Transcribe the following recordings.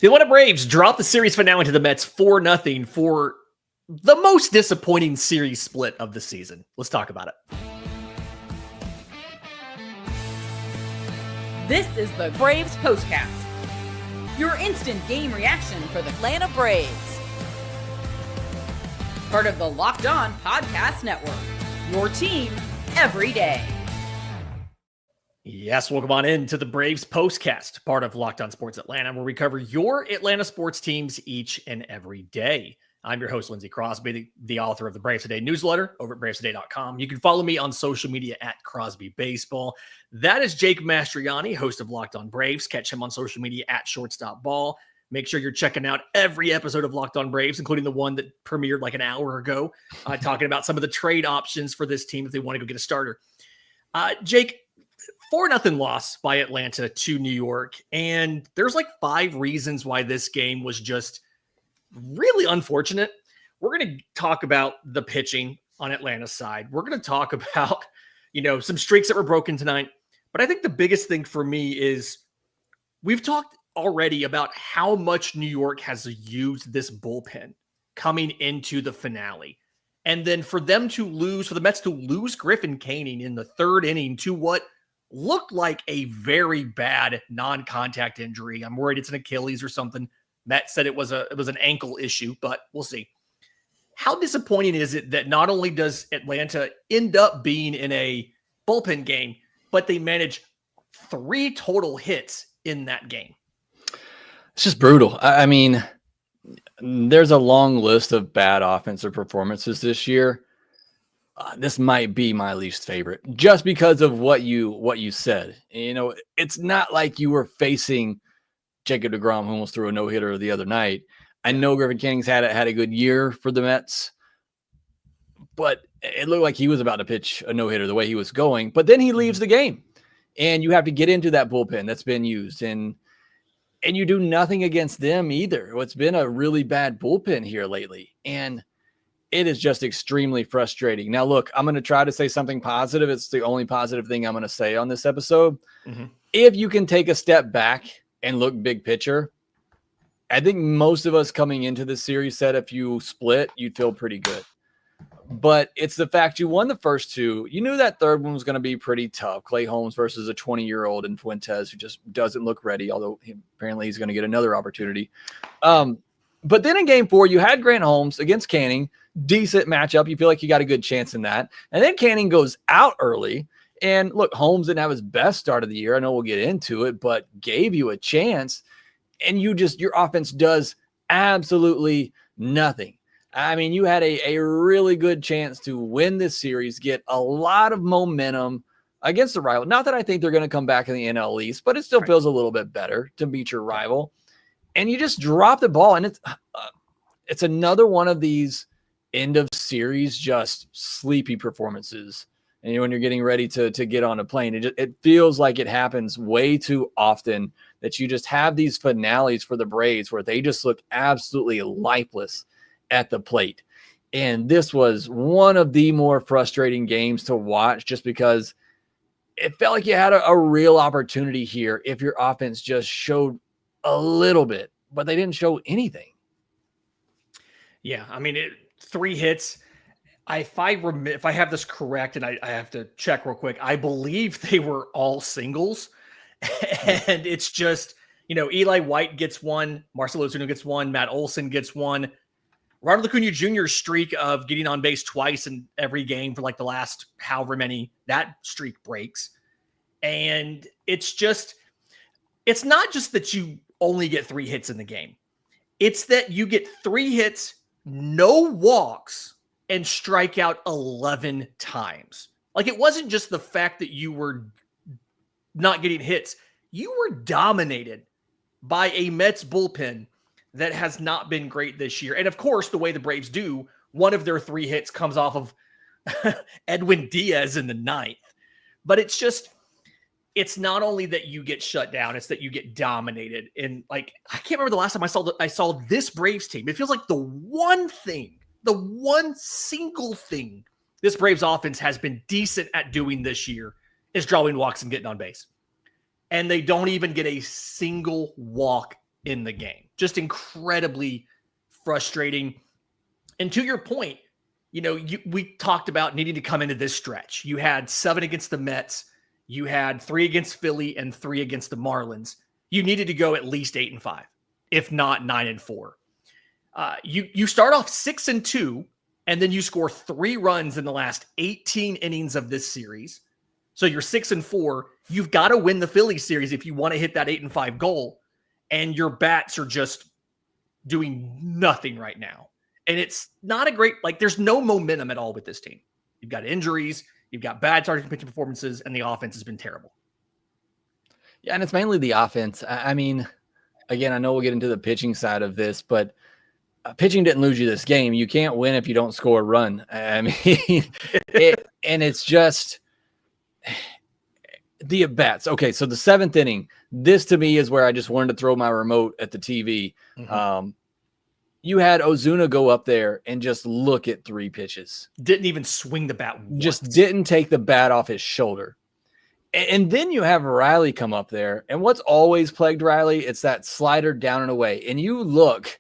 The Atlanta Braves dropped the series finale to the Mets 4-0 for the most disappointing series split of the season. Let's talk about it. This is the Braves Postcast, your instant game reaction for the Atlanta Braves. Part of the Locked On Podcast Network, your team every day. Yes, welcome on in to the Braves Postcast, part of Locked On Sports Atlanta, where we cover your Atlanta sports teams each and every day. I'm your host, Lindsay Crosby, the author of the Braves Today newsletter over at bravestoday.com. You can follow me on social media at Crosby Baseball. That is Jake Mastroianni, host of Locked On Braves. Catch him on social media at Shortstop Ball. Make sure you're checking out every episode of Locked On Braves, including the one that premiered like an hour ago, talking about some of the trade options for this team if they want to go get a starter. Jake, 4-0 loss by Atlanta to New York. And there's like 5 reasons why this game was just really unfortunate. We're going to talk about the pitching on Atlanta's side. We're going to talk about, some streaks that were broken tonight. But I think the biggest thing for me is we've talked already about how much New York has used this bullpen coming into the finale. And then for the Mets to lose Griffin Canning in the 3rd inning to what looked like a very bad non-contact injury. I'm worried it's an Achilles or something. Matt said it was an ankle issue, but we'll see. How disappointing is it that not only does Atlanta end up being in a bullpen game, but they manage 3 total hits in that game? It's just brutal. I mean, there's a long list of bad offensive performances this year. This might be my least favorite just because of what you said. It's not like you were facing Jacob deGrom, who almost threw a no-hitter the other night. I know Griffin Canning's had a good year for the Mets, but it looked like he was about to pitch a no-hitter the way he was going. But then he leaves the game, and you have to get into that bullpen that's been used, and you do nothing against them either. It's been a really bad bullpen here lately, and it is just extremely frustrating. Now, look, I'm going to try to say something positive. It's the only positive thing I'm going to say on this episode. Mm-hmm. If you can take a step back and look big picture, I think most of us coming into this series said if you split, you'd feel pretty good. But it's the fact you won the first 2. You knew that third one was going to be pretty tough. Clay Holmes versus a 20-year-old in Fuentes who just doesn't look ready, although apparently he's going to get another opportunity. But then in game 4, you had Grant Holmes against Canning. Decent matchup. You feel like you got a good chance in that. And then Canning goes out early. And look, Holmes didn't have his best start of the year. I know we'll get into it, but gave you a chance. And your offense does absolutely nothing. I mean, you had a really good chance to win this series, get a lot of momentum against the rival. Not that I think they're going to come back in the NL East, but it still feels a little bit better to beat your rival. And you just drop the ball. And it's another one of these end of series, just sleepy performances. And when you're getting ready to get on a plane, it feels like it happens way too often that you just have these finales for the Braves where they just look absolutely lifeless at the plate. And this was one of the more frustrating games to watch just because it felt like you had a real opportunity here if your offense just showed a little bit, but they didn't show anything. Yeah, I mean, 3 hits. If I have this correct, and I have to check real quick, I believe they were all singles. And it's just, Eli White gets 1, Marcell Ozuna gets 1, Matt Olson gets 1. Ronald Acuna Jr.'s streak of getting on base twice in every game for like the last however many, that streak breaks. And it's not just that you only get 3 hits in the game. It's that you get 3 hits, no walks, and strike out 11 times. Like, it wasn't just the fact that you were not getting hits. You were dominated by a Mets bullpen that has not been great this year. And of course, the way the Braves do, one of their 3 hits comes off of Edwin Diaz in the 9th. But it's not only that you get shut down, it's that you get dominated. And I can't remember the last time I saw this Braves team. It feels like the one single thing this Braves offense has been decent at doing this year is drawing walks and getting on base. And they don't even get a single walk in the game. Just incredibly frustrating. And to your point, we talked about needing to come into this stretch. You had 7 against the Mets. You had 3 against Philly and 3 against the Marlins. You needed to go at least 8-5, if not 9-4. You start off 6-2, and then you score 3 runs in the last 18 innings of this series. So you're 6-4. You've got to win the Phillies series if you want to hit that 8-5 goal. And your bats are just doing nothing right now. And it's not a great, there's no momentum at all with this team. You've got injuries, you've got bad starting pitching performances, and the offense has been terrible. Yeah, and it's mainly the offense. I mean, again, I know we'll get into the pitching side of this, but pitching didn't lose you this game. You can't win if you don't score a run. I mean, and it's just the at-bats. Okay, so the 7th inning, this to me is where I just wanted to throw my remote at the TV. Mm-hmm. You had Ozuna go up there and just look at 3 pitches. Didn't even swing the bat once. Just didn't take the bat off his shoulder. And then you have Riley come up there. And what's always plagued Riley, it's that slider down and away. And you look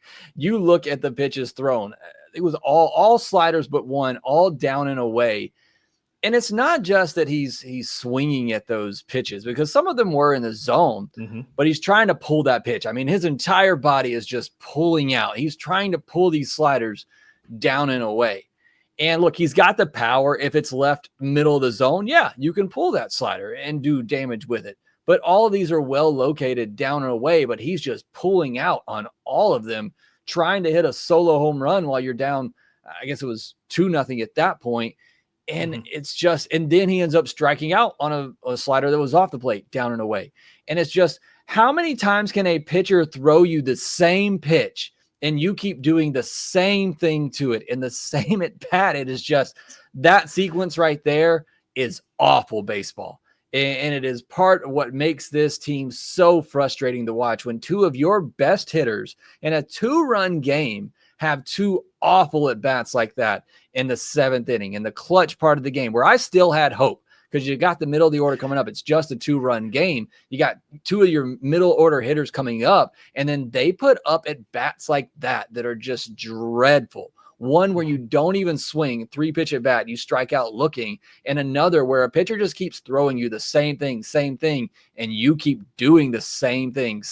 at the pitches thrown. It was all sliders but one, all down and away. And it's not just that he's swinging at those pitches, because some of them were in the zone, mm-hmm. but he's trying to pull that pitch. I mean, his entire body is just pulling out. He's trying to pull these sliders down and away. And look, he's got the power. If it's left middle of the zone, yeah, you can pull that slider and do damage with it. But all of these are well located down and away, but he's just pulling out on all of them, trying to hit a solo home run while you're down. I guess it was 2-0 at that point. And mm-hmm. it's just, and then he ends up striking out on a slider that was off the plate, down and away. And it's just, how many times can a pitcher throw you the same pitch and you keep doing the same thing to it in the same at bat? It is just, that sequence right there is awful baseball. And it is part of what makes this team so frustrating to watch, when 2 of your best hitters in a 2-run game have 2 awful at bats like that in the 7th inning, in the clutch part of the game, where I still had hope, because you got the middle of the order coming up. It's just a 2-run game. You got 2 of your middle order hitters coming up, and then they put up at bats like that are just dreadful. One where you don't even swing, 3-pitch at bat, you strike out looking, and another where a pitcher just keeps throwing you the same thing, and you keep doing the same thing,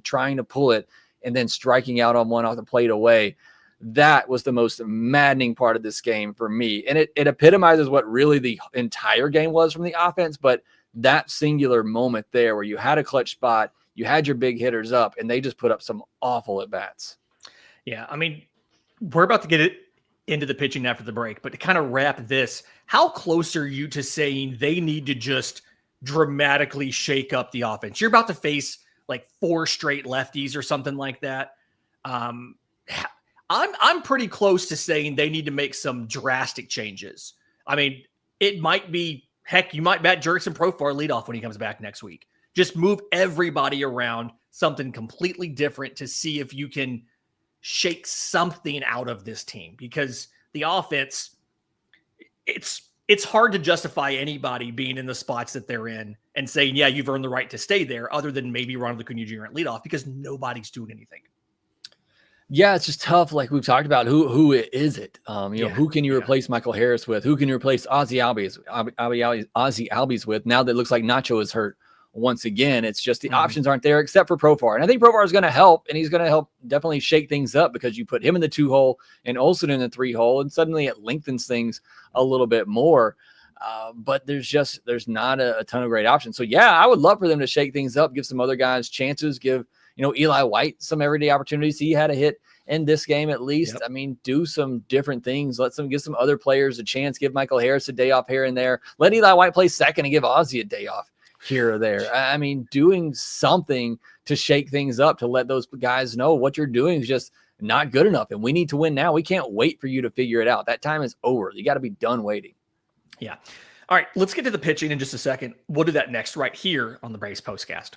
trying to pull it, and then striking out on one off the plate away. That was the most maddening part of this game for me. And it epitomizes what really the entire game was from the offense. But that singular moment there where you had a clutch spot, you had your big hitters up, and they just put up some awful at-bats. Yeah, I mean, we're about to get into the pitching after the break, but to kind of wrap this, how close are you to saying they need to just dramatically shake up the offense? You're about to face 4 straight lefties or something like that. I'm pretty close to saying they need to make some drastic changes. I mean, it might be, heck, you might bat Jurickson Profar leadoff when he comes back next week. Just move everybody around, something completely different, to see if you can shake something out of this team, because the offense, it's hard to justify anybody being in the spots that they're in and saying, yeah, you've earned the right to stay there, other than maybe Ronald Acuna Jr. at leadoff, because nobody's doing anything. Yeah, it's just tough. Like we've talked about, who is it? Who can you replace Michael Harris with? Who can you replace Ozzie Albies with? Now that it looks like Nacho is hurt once again, it's just the options aren't there except for Profar. And I think Profar is going to help, and he's going to help definitely shake things up, because you put him in the 2-hole and Olsen in the 3-hole, and suddenly it lengthens things a little bit more. But there's not a ton of great options. So yeah, I would love for them to shake things up, give some other guys chances, give Eli White some everyday opportunities. He had a hit in this game at least. Yep. I mean, do some different things. Give some other players a chance. Give Michael Harris a day off here and there. Let Eli White play second and give Ozzie a day off here or there. I mean, doing something to shake things up, to let those guys know what you're doing is just not good enough, and we need to win now. We can't wait for you to figure it out. That time is over. You got to be done waiting. Yeah. All right, let's get to the pitching in just a second. We'll do that next right here on the Braves Postcast.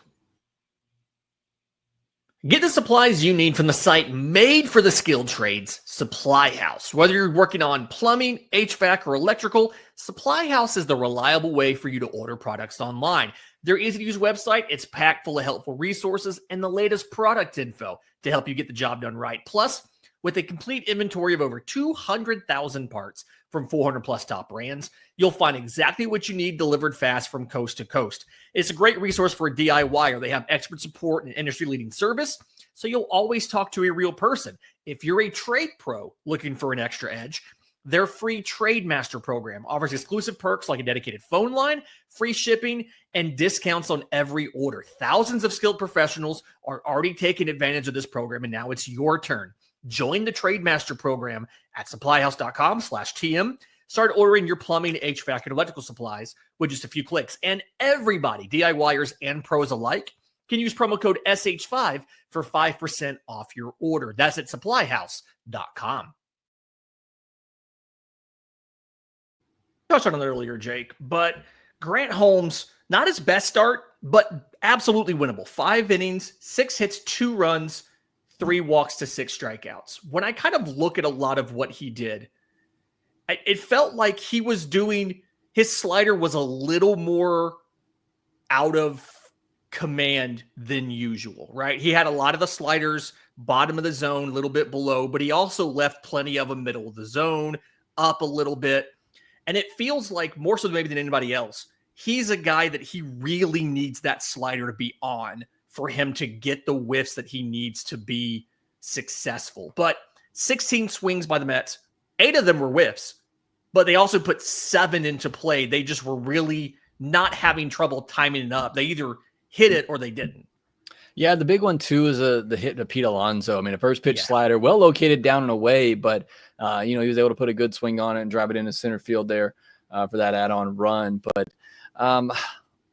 Get the supplies you need from the site made for the skilled trades, Supply House. Whether you're working on plumbing, HVAC, or electrical, Supply House is the reliable way for you to order products online. Their easy-to-use website, it's packed full of helpful resources and the latest product info to help you get the job done right. Plus, with a complete inventory of over 200,000 parts from 400 plus top brands, you'll find exactly what you need delivered fast from coast to coast. It's a great resource for a DIYer. They have expert support and industry-leading service, so you'll always talk to a real person. If you're a trade pro looking for an extra edge, their free Trade Master program offers exclusive perks like a dedicated phone line, free shipping, and discounts on every order. Thousands of skilled professionals are already taking advantage of this program, and now it's your turn. Join the Trade Master program at supplyhouse.com/TM. Start ordering your plumbing, HVAC, and electrical supplies with just a few clicks. And everybody, DIYers and pros alike, can use promo code SH5 for 5% off your order. That's at supplyhouse.com. Touched on it earlier, Jake, but Grant Holmes, not his best start, but absolutely winnable. 5 innings, 6 hits, 2 runs, 3 walks to 6 strikeouts. When I kind of look at a lot of what he did, it felt like he was doing, his slider was a little more out of command than usual, right? He had a lot of the sliders bottom of the zone, a little bit below, but he also left plenty of them middle of the zone, up a little bit. And it feels like more so maybe than anybody else, he's a guy that he really needs that slider to be on for him to get the whiffs that he needs to be successful. But 16 swings by the Mets, 8 of them were whiffs, but they also put 7 into play. They just were really not having trouble timing it up. They either hit it or they didn't. Yeah, the big one too is the hit to Pete Alonso. I mean, a first pitch slider, well located down and away, but he was able to put a good swing on it and drive it into center field there for that add-on run. But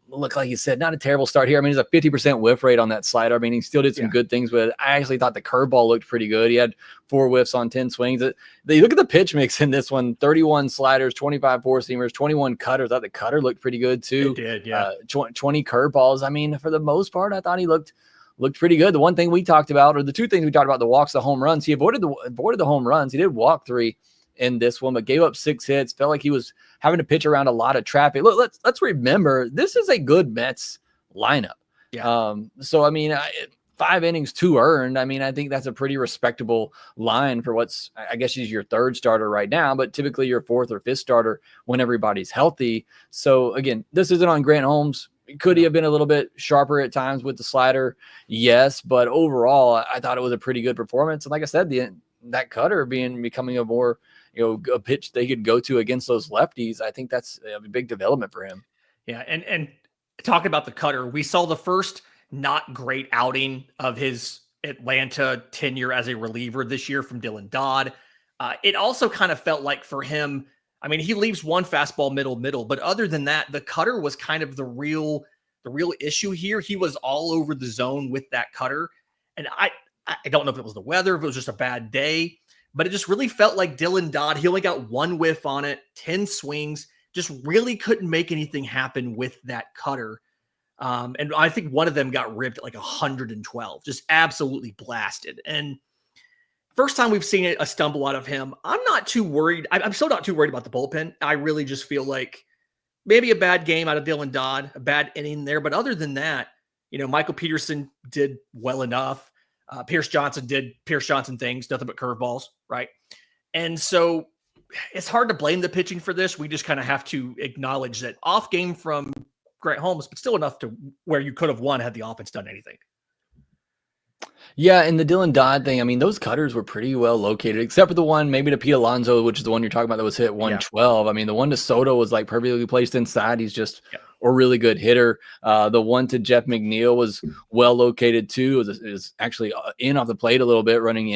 look, like you said, not a terrible start here. I mean, he's a 50% whiff rate on that slider. I mean, he still did some good things with it. I actually thought the curveball looked pretty good. He had 4 whiffs on 10 swings. They look at the pitch mix in this one, 31 sliders, 25 four-seamers, 21 cutters. I thought the cutter looked pretty good too. It did, yeah. 20 curveballs. I mean, for the most part, I thought he looked pretty good. The one thing we talked about, or the 2 things we talked about, the walks, the home runs, he avoided the home runs. He did walk 3 in this one, but gave up 6 hits. Felt like he was having to pitch around a lot of traffic. Look, let's remember, this is a good Mets lineup. Yeah. So I mean, 5 innings, 2 earned. I mean, I think that's a pretty respectable line for what's, I guess he's your 3rd starter right now, but typically your 4th or 5th starter when everybody's healthy. So again, this isn't on Grant Holmes. Could he have been a little bit sharper at times with the slider? Yes, but overall, I thought it was a pretty good performance. And like I said, that cutter becoming a more, a pitch they could go to against those lefties, I think that's a big development for him. Yeah, and talking about the cutter, we saw the first not great outing of his Atlanta tenure as a reliever this year from Dylan Dodd. It also kind of felt like for him, I mean, he leaves one fastball middle, but other than that, the cutter was kind of the real issue here. He was all over the zone with that cutter. And I don't know if it was the weather, if it was just a bad day, but it just really felt like Dylan Dodd, he only got 1 whiff on it, 10 swings, just really couldn't make anything happen with that cutter. And I think one of them got ripped at like 112, just absolutely blasted. And first time we've seen a stumble out of him, I'm not too worried. I'm still not too worried about the bullpen. I really just feel like maybe a bad game out of Dylan Dodd, a bad inning there. But other than that, Michael Peterson did well enough. Pierce Johnson did Pierce Johnson things, nothing but curveballs, right? And so it's hard to blame the pitching for this. We just kind of have to acknowledge that off game from Grant Holmes, but still enough to where you could have won had the offense done anything. Yeah, and the Dylan Dodd thing, I mean, those cutters were pretty well located, except for the one maybe to Pete Alonso, which is the one you're talking about that was hit 112. Yeah. I mean, the one to Soto was like perfectly placed inside. He's just a really good hitter. The one to Jeff McNeil was well located too. It was actually in off the plate a little bit, running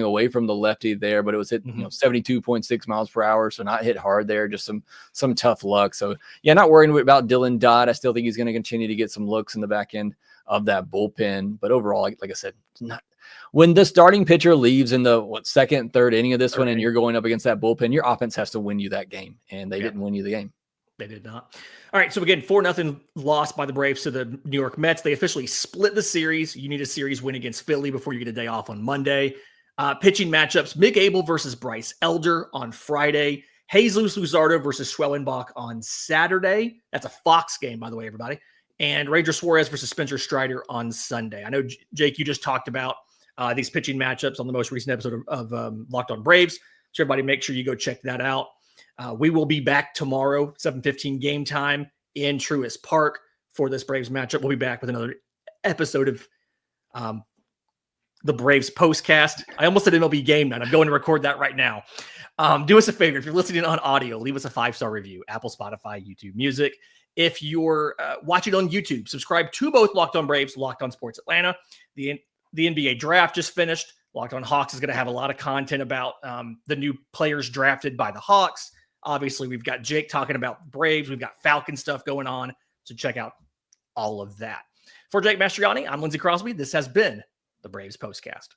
away from the lefty there, but it was hit 72.6 miles per hour, so not hit hard there, just some tough luck. So yeah, not worrying about Dylan Dodd. I still think he's going to continue to get some looks in the back end of that bullpen, but overall, like I said, not when the starting pitcher leaves in the 2nd, 3rd inning of this one, and you're going up against that bullpen, your offense has to win you that game, and they didn't win you the game. They did not. All right. So again, 4-0 loss by the Braves to the New York Mets. They officially split the series. You need a series win against Philly before you get a day off on Monday. Pitching matchups, Mick Abel versus Bryce Elder on Friday. Jesus Luzardo versus Schwellenbach on Saturday. That's a Fox game, by the way, everybody. And Ranger Suarez versus Spencer Strider on Sunday. I know, Jake, you just talked about these pitching matchups on the most recent episode of Locked On Braves. So everybody make sure you go check that out. We will be back tomorrow, 7:15 game time in Truist Park for this Braves matchup. We'll be back with another episode of the Braves Postcast. I almost said MLB Game Night. I'm going to record that right now. Do us a favor. If you're listening on audio, leave us a 5-star review, Apple, Spotify, YouTube Music. If you're watching on YouTube, subscribe to both Locked On Braves, Locked On Sports Atlanta. The NBA draft just finished. Locked On Hawks is going to have a lot of content about the new players drafted by the Hawks. Obviously, we've got Jake talking about Braves. We've got Falcon stuff going on. So check out all of that. For Jake Mastroianni, I'm Lindsay Crosby. This has been the Braves Postcast.